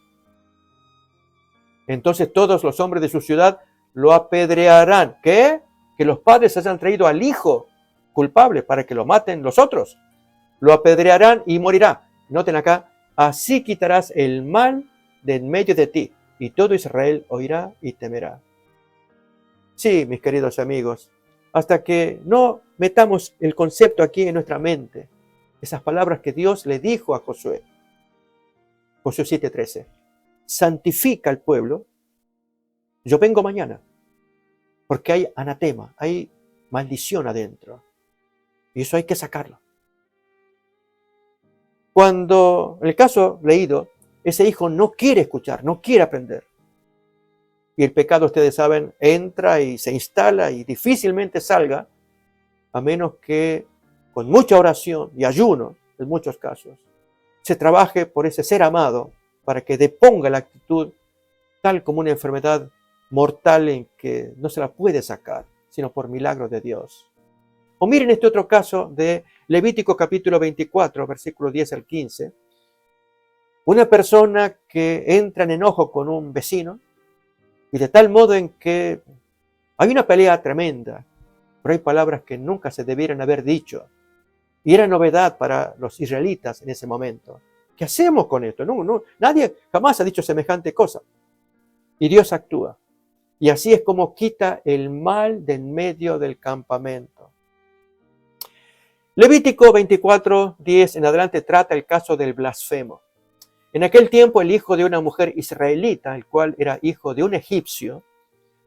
Entonces todos los hombres de su ciudad lo apedrearán. ¿Qué? Que los padres hayan traído al hijo culpable para que lo maten los otros. Lo apedrearán y morirá. Noten acá: así quitarás el mal de en medio de ti, y todo Israel oirá y temerá. Sí, mis queridos amigos, hasta que no metamos el concepto aquí en nuestra mente, esas palabras que Dios le dijo a Josué, Josué 7:13, santifica al pueblo, yo vengo mañana, porque hay anatema, hay maldición adentro, y eso hay que sacarlo. Cuando, en el caso leído, ese hijo no quiere escuchar, no quiere aprender, y el pecado, ustedes saben, entra y se instala y difícilmente salga, a menos que con mucha oración y ayuno, en muchos casos, se trabaje por ese ser amado para que deponga la actitud tal como una enfermedad mortal en que no se la puede sacar, sino por milagro de Dios. O miren este otro caso de Levítico capítulo 24, versículo 10 al 15. Una persona que entra en enojo con un vecino, y de tal modo en que hay una pelea tremenda, pero hay palabras que nunca se debieran haber dicho. Y era novedad para los israelitas en ese momento. ¿Qué hacemos con esto? No, nadie jamás ha dicho semejante cosa. Y Dios actúa. Y así es como quita el mal de en medio del campamento. Levítico 24, 10 en adelante trata el caso del blasfemo. En aquel tiempo el hijo de una mujer israelita, el cual era hijo de un egipcio,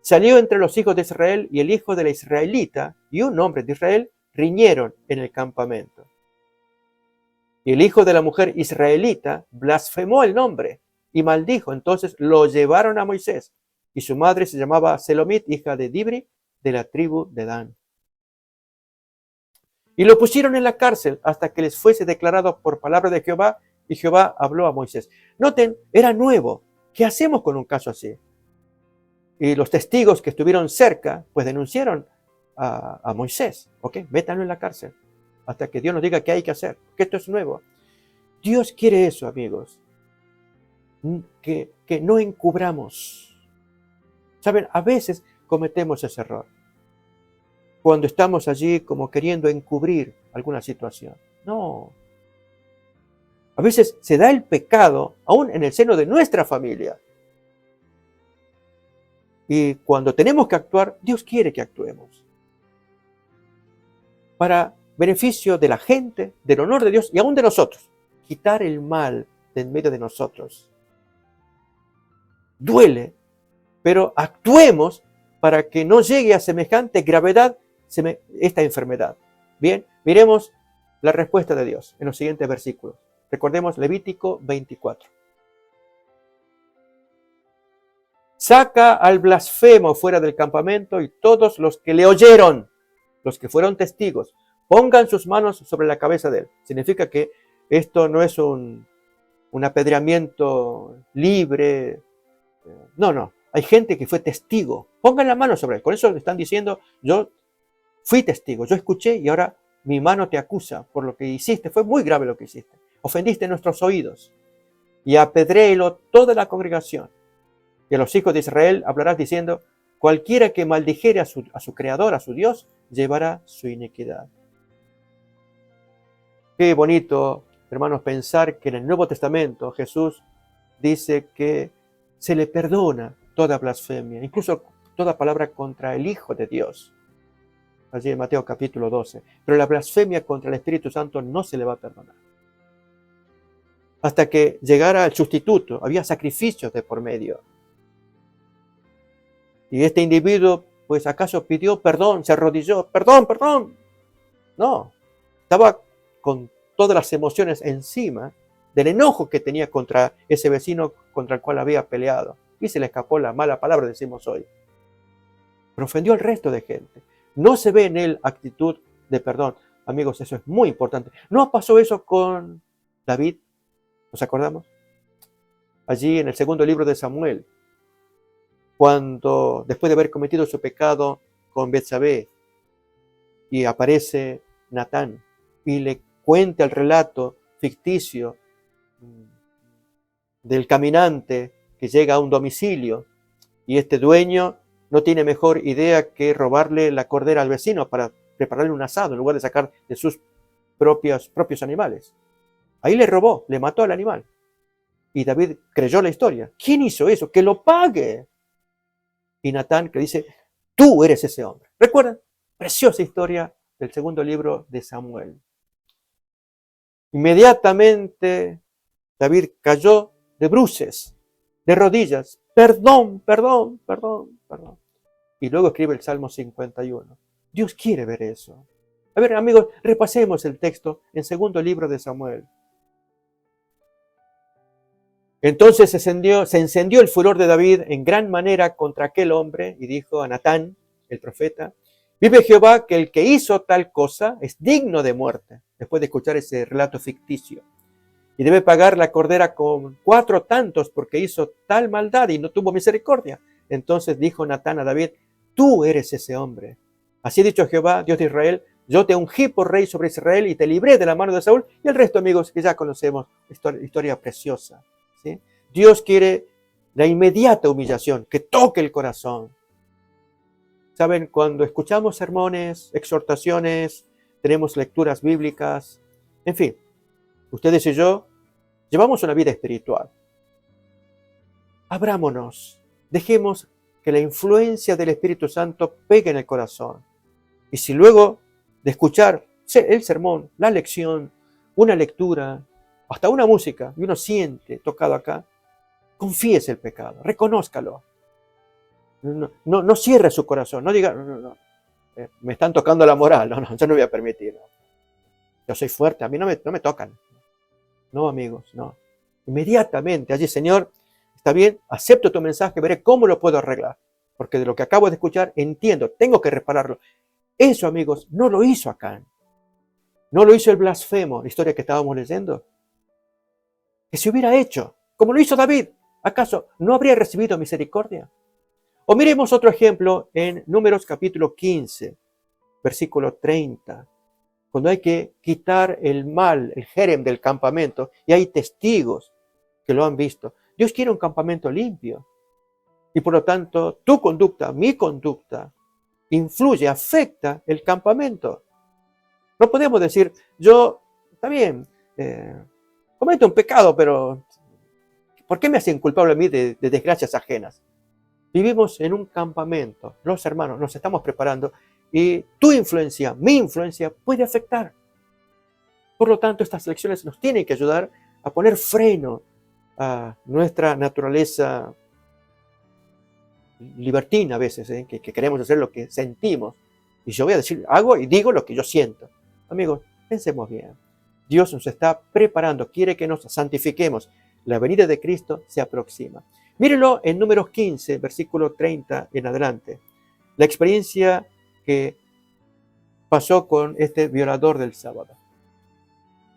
salió entre los hijos de Israel, y el hijo de la israelita y un hombre de Israel riñeron en el campamento. Y el hijo de la mujer israelita blasfemó el nombre y maldijo. Entonces lo llevaron a Moisés, y su madre se llamaba Selomit, hija de Dibri, de la tribu de Dan. Y lo pusieron en la cárcel hasta que les fuese declarado por palabra de Jehová, y Jehová habló a Moisés. Noten, era nuevo. ¿Qué hacemos con un caso así? Y los testigos que estuvieron cerca, pues denunciaron a Moisés. Ok, métanlo en la cárcel hasta que Dios nos diga qué hay que hacer, que esto es nuevo. Dios quiere eso, amigos, que no encubramos. Saben, a veces cometemos ese error. cuando estamos allí como queriendo encubrir alguna situación. No. A veces se da el pecado aún en el seno de nuestra familia. Y cuando tenemos que actuar, Dios quiere que actuemos. Para beneficio de la gente, del honor de Dios y aún de nosotros. Quitar el mal de en medio de nosotros. Duele, pero actuemos para que no llegue a semejante gravedad esta enfermedad. Bien, miremos la respuesta de Dios en los siguientes versículos. Recordemos Levítico 24. Saca al blasfemo fuera del campamento y todos los que le oyeron, los que fueron testigos, pongan sus manos sobre la cabeza de él. Significa que esto no es un apedreamiento libre. No. Hay gente que fue testigo. Pongan la mano sobre él. Con eso le están diciendo, yo fui testigo, yo escuché y ahora mi mano te acusa por lo que hiciste. Fue muy grave lo que hiciste. Ofendiste nuestros oídos. Y apedréelo toda la congregación. Y a los hijos de Israel hablarás diciendo, cualquiera que maldijere a su creador, a su Dios, llevará su iniquidad. Qué bonito, hermanos, pensar que en el Nuevo Testamento Jesús dice que se le perdona toda blasfemia, incluso toda palabra contra el Hijo de Dios. Allí en Mateo capítulo 12. Pero la blasfemia contra el Espíritu Santo no se le va a perdonar. Hasta que llegara el sustituto, había sacrificios de por medio. Y este individuo, pues acaso pidió perdón, se arrodilló, perdón. No, estaba con todas las emociones encima del enojo que tenía contra ese vecino contra el cual había peleado. Y se le escapó la mala palabra, decimos hoy. Pero ofendió al resto de gente. No se ve en él actitud de perdón. Amigos, eso es muy importante. ¿No pasó eso con David? ¿Nos acordamos? Allí en el segundo libro de Samuel, cuando después de haber cometido su pecado con Betsabé y aparece Natán y le cuenta el relato ficticio del caminante que llega a un domicilio y este dueño no tiene mejor idea que robarle la cordera al vecino para prepararle un asado en lugar de sacar de sus propios animales. Ahí le robó, le mató al animal. Y David creyó la historia. ¿Quién hizo eso? ¡Que lo pague! Y Natán que dice, tú eres ese hombre. ¿Recuerdan? Preciosa historia del segundo libro de Samuel. Inmediatamente David cayó de bruces, de rodillas. Perdón. Y luego escribe el Salmo 51. Dios quiere ver eso. A ver, amigos, repasemos el texto en segundo libro de Samuel. Entonces se encendió el furor de David en gran manera contra aquel hombre y dijo a Natán, el profeta, vive Jehová que el que hizo tal cosa es digno de muerte, después de escuchar ese relato ficticio. Y debe pagar la cordera con 4 tantos porque hizo tal maldad y no tuvo misericordia. Entonces dijo Natán a David, tú eres ese hombre. Así ha dicho Jehová, Dios de Israel, yo te ungí por rey sobre Israel y te libré de la mano de Saúl. Y el resto, amigos, que ya conocemos, historia preciosa. ¿Sí? Dios quiere la inmediata humillación, que toque el corazón. Saben, cuando escuchamos sermones, exhortaciones, tenemos lecturas bíblicas, en fin, ustedes y yo llevamos una vida espiritual. Abrámonos, dejemos que la influencia del Espíritu Santo pegue en el corazón. Y si luego de escuchar el sermón, la lección, una lectura, hasta una música, y uno siente tocado acá, confíese el pecado, reconózcalo. No cierre su corazón, no diga, no, me están tocando la moral, no, yo no voy a permitir. Yo soy fuerte, a mí no me tocan. No, amigos, no. Inmediatamente, allí, Señor, está bien, acepto tu mensaje, veré cómo lo puedo arreglar. Porque de lo que acabo de escuchar, entiendo, tengo que repararlo. Eso, amigos, no lo hizo Acán. No lo hizo el blasfemo, la historia que estábamos leyendo. Que se hubiera hecho, como lo hizo David, ¿acaso no habría recibido misericordia? O miremos otro ejemplo en Números capítulo 15, versículo 30. Cuando hay que quitar el mal, el jerem del campamento, y hay testigos que lo han visto. Dios quiere un campamento limpio. Y por lo tanto, tu conducta, mi conducta, influye, afecta el campamento. No podemos decir, está bien, cometo un pecado, pero ¿por qué me hacen culpable a mí de desgracias ajenas? Vivimos en un campamento, los hermanos, nos estamos preparando y tu influencia, mi influencia puede afectar. Por lo tanto, estas lecciones nos tienen que ayudar a poner freno a nuestra naturaleza libertina a veces, que queremos hacer lo que sentimos. Y yo voy a decir, hago y digo lo que yo siento. Amigos, pensemos bien. Dios nos está preparando, quiere que nos santifiquemos. La venida de Cristo se aproxima. Mírenlo en Números 15, versículo 30 en adelante. La experiencia que pasó con este violador del sábado.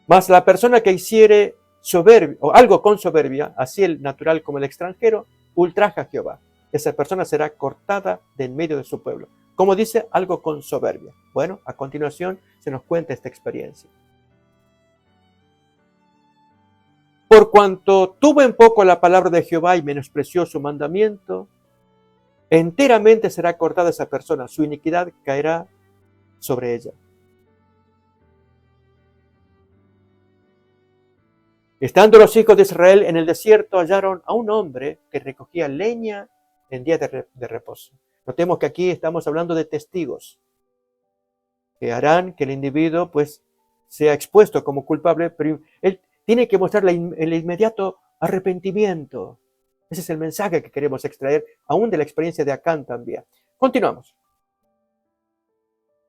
Mas la persona que hiciere soberbia, o algo con soberbia, así el natural como el extranjero, ultraja a Jehová. Esa persona será cortada de en medio de su pueblo. Como dice, algo con soberbia. Bueno, a continuación se nos cuenta esta experiencia. Por cuanto tuvo en poco la palabra de Jehová y menospreció su mandamiento, enteramente será cortada esa persona, su iniquidad caerá sobre ella. Estando los hijos de Israel en el desierto, hallaron a un hombre que recogía leña en día de reposo. Notemos que aquí estamos hablando de testigos que harán que el individuo pues sea expuesto como culpable, pero él tiene que mostrar el inmediato arrepentimiento. Ese es el mensaje que queremos extraer, aún de la experiencia de Acán también. Continuamos.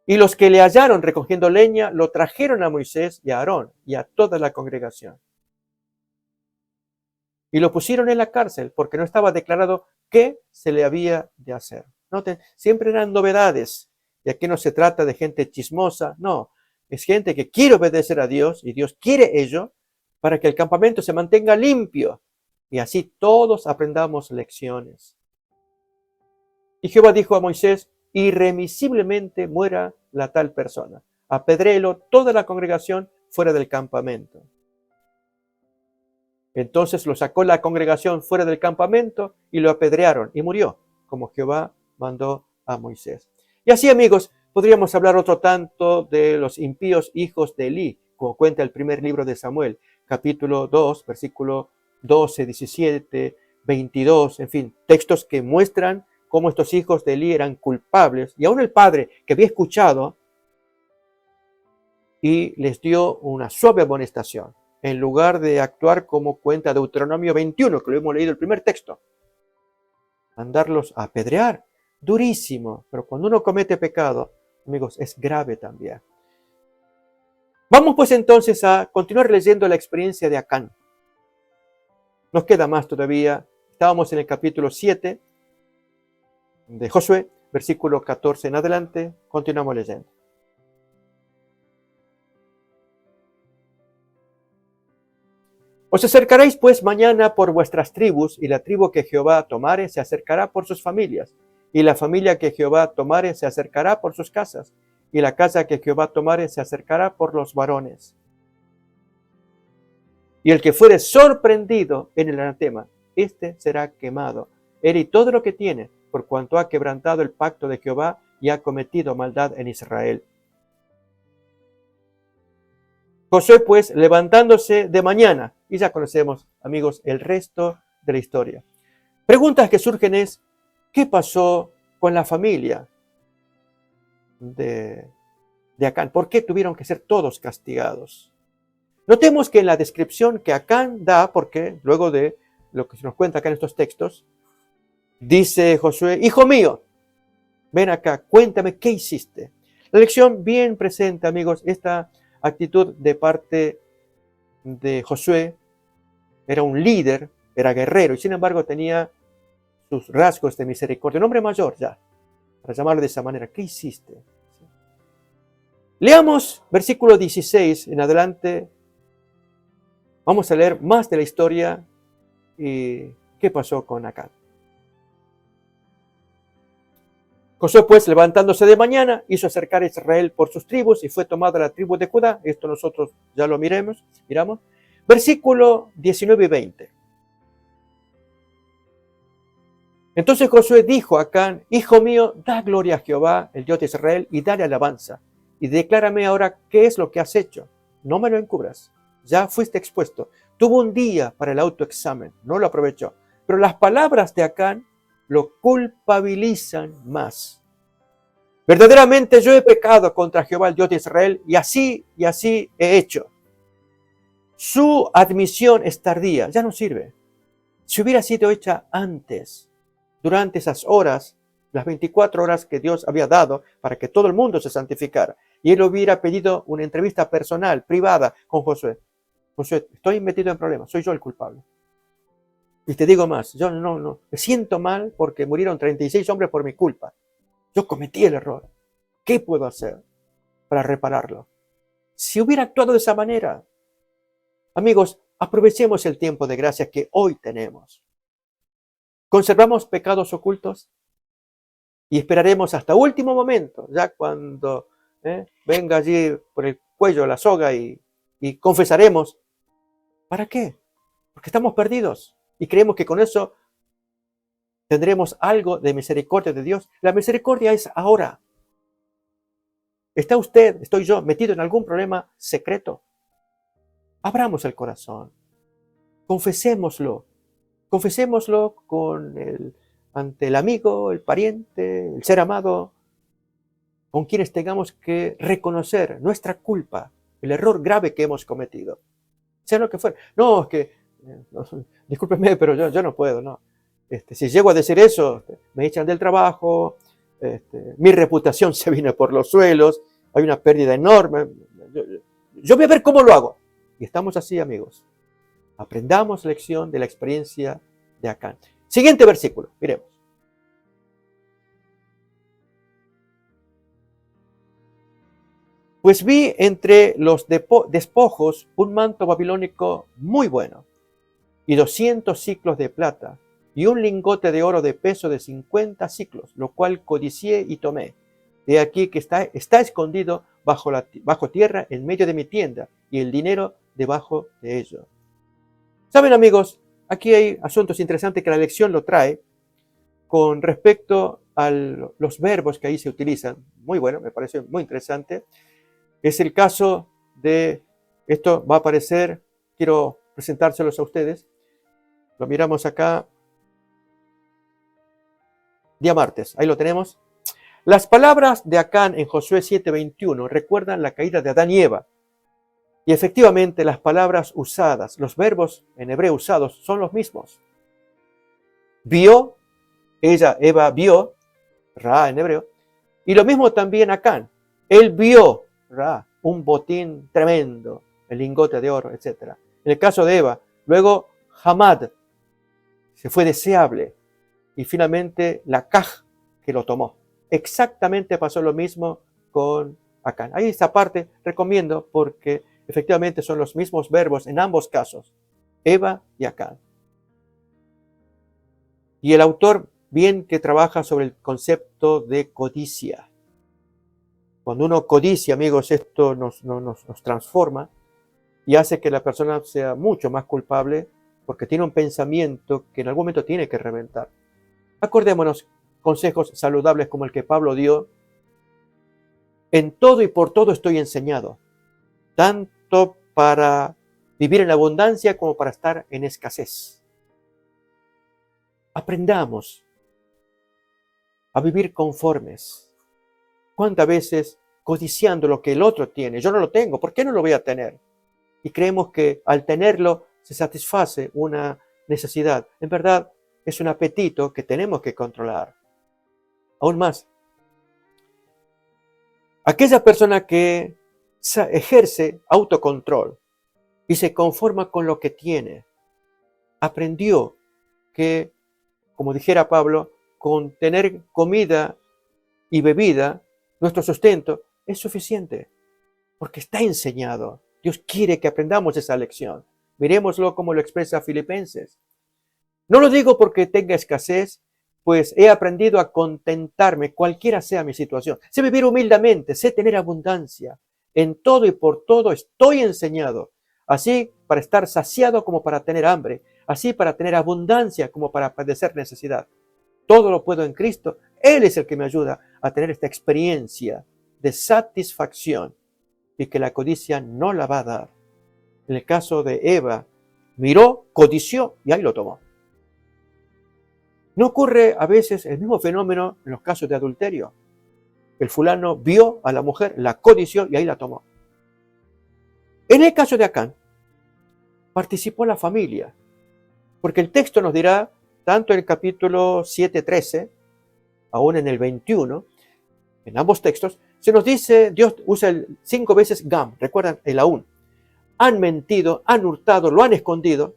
Y los que le hallaron recogiendo leña, lo trajeron a Moisés y a Aarón y a toda la congregación. Y lo pusieron en la cárcel porque no estaba declarado qué se le había de hacer. Noten, siempre eran novedades. Y aquí no se trata de gente chismosa, no. Es gente que quiere obedecer a Dios y Dios quiere ello para que el campamento se mantenga limpio y así todos aprendamos lecciones. Y Jehová dijo a Moisés, irremisiblemente muera la tal persona. Apedréelo toda la congregación fuera del campamento. Entonces lo sacó la congregación fuera del campamento y lo apedrearon y murió, como Jehová mandó a Moisés. Y así, amigos, podríamos hablar otro tanto de los impíos hijos de Elí, como cuenta el primer libro de Samuel, capítulo 2, versículo 12, 17, 22, en fin, textos que muestran cómo estos hijos de Elí eran culpables, y aún el padre que había escuchado y les dio una suave amonestación, en lugar de actuar como cuenta Deuteronomio 21, que lo hemos leído el primer texto, mandarlos a apedrear, durísimo, pero cuando uno comete pecado, amigos, es grave también. Vamos pues entonces a continuar leyendo la experiencia de Acán. Nos queda más todavía. Estábamos en el capítulo 7 de Josué, versículo 14 en adelante. Continuamos leyendo. Os acercaréis pues mañana por vuestras tribus, y la tribu que Jehová tomare se acercará por sus familias, y la familia que Jehová tomare se acercará por sus casas, y la casa que Jehová tomare se acercará por los varones. Y el que fuere sorprendido en el anatema, éste será quemado, él y todo lo que tiene, por cuanto ha quebrantado el pacto de Jehová y ha cometido maldad en Israel. Josué, pues, levantándose de mañana, y ya conocemos, amigos, el resto de la historia. Preguntas que surgen es, ¿qué pasó con la familia de Acán? ¿Por qué tuvieron que ser todos castigados? Notemos que en la descripción que Acán da, porque luego de lo que se nos cuenta acá en estos textos, dice Josué, hijo mío, ven acá, cuéntame qué hiciste. La lección bien presenta, amigos, esta actitud de parte de Josué. Era un líder, era guerrero y sin embargo tenía sus rasgos de misericordia. Un hombre mayor ya, para llamarlo de esa manera. ¿Qué hiciste? Leamos versículo 16 en adelante. Vamos a leer más de la historia y qué pasó con Acán. Josué, pues, levantándose de mañana, hizo acercar a Israel por sus tribus y fue tomada la tribu de Judá. Esto nosotros ya lo miramos. Versículo 19 y 20. Entonces Josué dijo a Acán: hijo mío, da gloria a Jehová, el Dios de Israel, y dale alabanza. Y declárame ahora qué es lo que has hecho. No me lo encubras. Ya fuiste expuesto. Tuvo un día para el autoexamen, no lo aprovechó. Pero las palabras de Acán lo culpabilizan más. Verdaderamente yo he pecado contra Jehová, el Dios de Israel, y así he hecho. Su admisión es tardía, ya no sirve. Si hubiera sido hecha antes, durante esas horas, las 24 horas que Dios había dado para que todo el mundo se santificara, y él hubiera pedido una entrevista personal, privada, con Josué. Josué, estoy metido en problemas, soy yo el culpable. Y te digo más, yo no, me siento mal porque murieron 36 hombres por mi culpa. Yo cometí el error. ¿Qué puedo hacer para repararlo? Si hubiera actuado de esa manera, amigos, aprovechemos el tiempo de gracia que hoy tenemos. Conservamos pecados ocultos y esperaremos hasta último momento, ya cuando venga allí por el cuello la soga y confesaremos. ¿Para qué? Porque estamos perdidos y creemos que con eso tendremos algo de misericordia de Dios. La misericordia es ahora. ¿Está usted, estoy yo, metido en algún problema secreto? Abramos el corazón. Confesémoslo. Confesémoslo ante el amigo, el pariente, el ser amado, con quienes tengamos que reconocer nuestra culpa, el error grave que hemos cometido. Sea lo que fuera. No, es que, discúlpeme, pero yo no puedo, no. Si llego a decir eso, me echan del trabajo, mi reputación se viene por los suelos, hay una pérdida enorme. Yo voy a ver cómo lo hago. Y estamos así, amigos. Aprendamos lección de la experiencia de Acán. Siguiente versículo, miremos. Pues vi entre los despojos un manto babilónico muy bueno, y 200 siclos de plata, y un lingote de oro de peso de 50 siclos, lo cual codicié y tomé. He aquí que está escondido bajo tierra en medio de mi tienda, y el dinero debajo de ello. Saben, amigos, aquí hay asuntos interesantes que la lección lo trae con respecto a los verbos que ahí se utilizan. Muy bueno, me parece muy interesante. Es el caso de, esto va a aparecer, quiero presentárselos a ustedes. Lo miramos acá, día martes, ahí lo tenemos. Las palabras de Acán en Josué 7:21 recuerdan la caída de Adán y Eva. Y efectivamente las palabras usadas, los verbos en hebreo usados son los mismos. Vio, Eva vio, Ra en hebreo, y lo mismo también Acán. Él vio, Ra, un botín tremendo, el lingote de oro, etc. En el caso de Eva, luego Hamad, se fue deseable, y finalmente la Kaj, que lo tomó. Exactamente pasó lo mismo con Acán. Ahí esta parte recomiendo porque efectivamente son los mismos verbos en ambos casos, Eva y Acán. Y el autor bien que trabaja sobre el concepto de codicia. Cuando uno codicia, amigos, esto nos transforma y hace que la persona sea mucho más culpable porque tiene un pensamiento que en algún momento tiene que reventar. Acordémonos consejos saludables como el que Pablo dio. En todo y por todo estoy enseñado, tanto para vivir en abundancia como para estar en escasez. Aprendamos a vivir conformes. ¿Cuántas veces codiciando lo que el otro tiene? Yo no lo tengo, ¿por qué no lo voy a tener? Y creemos que al tenerlo se satisface una necesidad. En verdad, es un apetito que tenemos que controlar. Aún más, aquella persona que ejerce autocontrol y se conforma con lo que tiene, aprendió que, como dijera Pablo, con tener comida y bebida, nuestro sustento es suficiente, porque está enseñado. Dios quiere que aprendamos esa lección. Miremoslo como lo expresa Filipenses. No lo digo porque tenga escasez, pues he aprendido a contentarme cualquiera sea mi situación. Sé vivir humildemente, sé tener abundancia. En todo y por todo estoy enseñado. Así para estar saciado como para tener hambre. Así para tener abundancia como para padecer necesidad. todo lo puedo en Cristo. Él es el que me ayuda a tener esta experiencia de satisfacción y que la codicia no la va a dar. En el caso de Eva, miró, codició y ahí lo tomó. ¿No ocurre a veces el mismo fenómeno en los casos de adulterio? El fulano vio a la mujer, la codició y ahí la tomó. En el caso de Acán, participó la familia, porque el texto nos dirá, tanto en el capítulo 7:13, aún en el 21, en ambos textos, se nos dice, Dios usa 5 veces gam, recuerdan el aún. Han mentido, han hurtado, lo han escondido.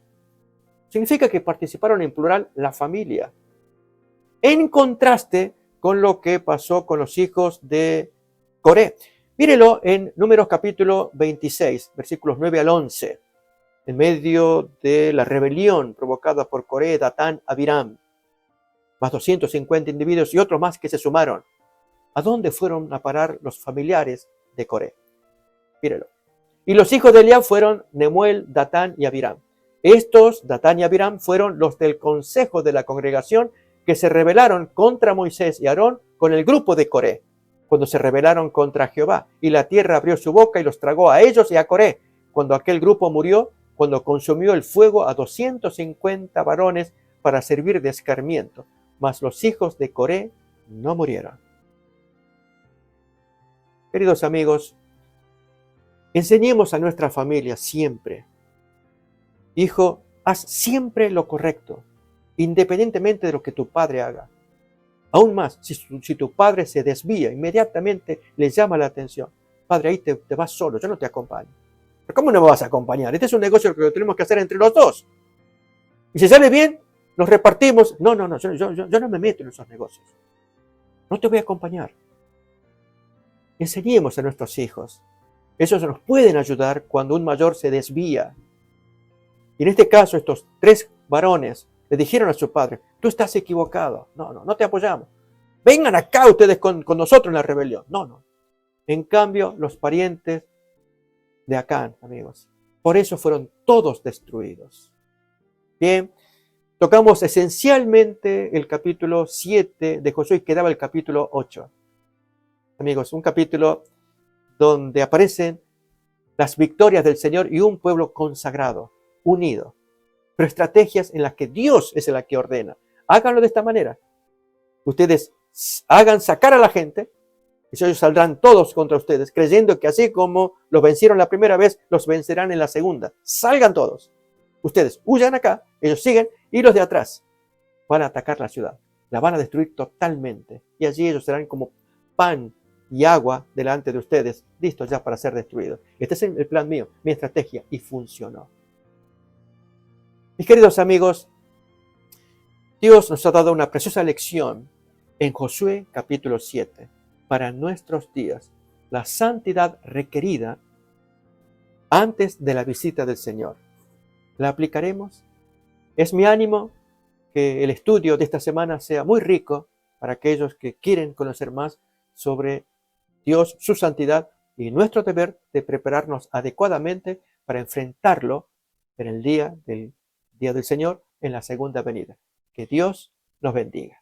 Significa que participaron en plural la familia. En contraste con lo que pasó con los hijos de Coré. Mírelo en Números capítulo 26, versículos 9 al 11. En medio de la rebelión provocada por Coré, Datán, Abiram, más 250 individuos y otros más que se sumaron. ¿A dónde fueron a parar los familiares de Coré? Mírelo. Y los hijos de Eliab fueron Nemuel, Datán y Abiram. Estos, Datán y Abiram, fueron los del consejo de la congregación que se rebelaron contra Moisés y Aarón con el grupo de Coré, cuando se rebelaron contra Jehová. Y la tierra abrió su boca y los tragó a ellos y a Coré, cuando aquel grupo murió, cuando consumió el fuego a 250 varones para servir de escarmiento. Mas los hijos de Coré no murieron. Queridos amigos, enseñemos a nuestra familia siempre. Hijo, haz siempre lo correcto, independientemente de lo que tu padre haga. Aún más, si tu padre se desvía, inmediatamente le llama la atención. Padre, ahí te vas solo, yo no te acompaño. ¿Pero cómo no me vas a acompañar? Este es un negocio que lo tenemos que hacer entre los dos. Y si sale bien, nos repartimos. No, yo no me meto en esos negocios. No te voy a acompañar. Enseñemos a nuestros hijos. Ellos nos pueden ayudar cuando un mayor se desvía. Y en este caso, estos 3 varones le dijeron a su padre, tú estás equivocado. No te apoyamos. Vengan acá ustedes con nosotros en la rebelión. No. En cambio, los parientes de Acán, amigos, por eso fueron todos destruidos. Bien, tocamos esencialmente el capítulo 7 de Josué y quedaba el capítulo 8. Amigos, un capítulo donde aparecen las victorias del Señor y un pueblo consagrado, unido, pero estrategias en las que Dios es el que ordena. Háganlo de esta manera. Ustedes hagan sacar a la gente, y ellos saldrán todos contra ustedes, creyendo que así como los vencieron la primera vez, los vencerán en la segunda. Salgan todos. Ustedes huyan acá, ellos siguen, y los de atrás van a atacar la ciudad. La van a destruir totalmente. Y allí ellos serán como pan y agua delante de ustedes, listos ya para ser destruidos. Este es el plan mío, mi estrategia, y funcionó. Mis queridos amigos, Dios nos ha dado una preciosa lección en Josué capítulo 7 para nuestros días, la santidad requerida antes de la visita del Señor. ¿La aplicaremos? Es mi ánimo que el estudio de esta semana sea muy rico para aquellos que quieren conocer más sobre Dios, su santidad y nuestro deber de prepararnos adecuadamente para enfrentarlo en el día del Señor, en la segunda venida. Que Dios los bendiga.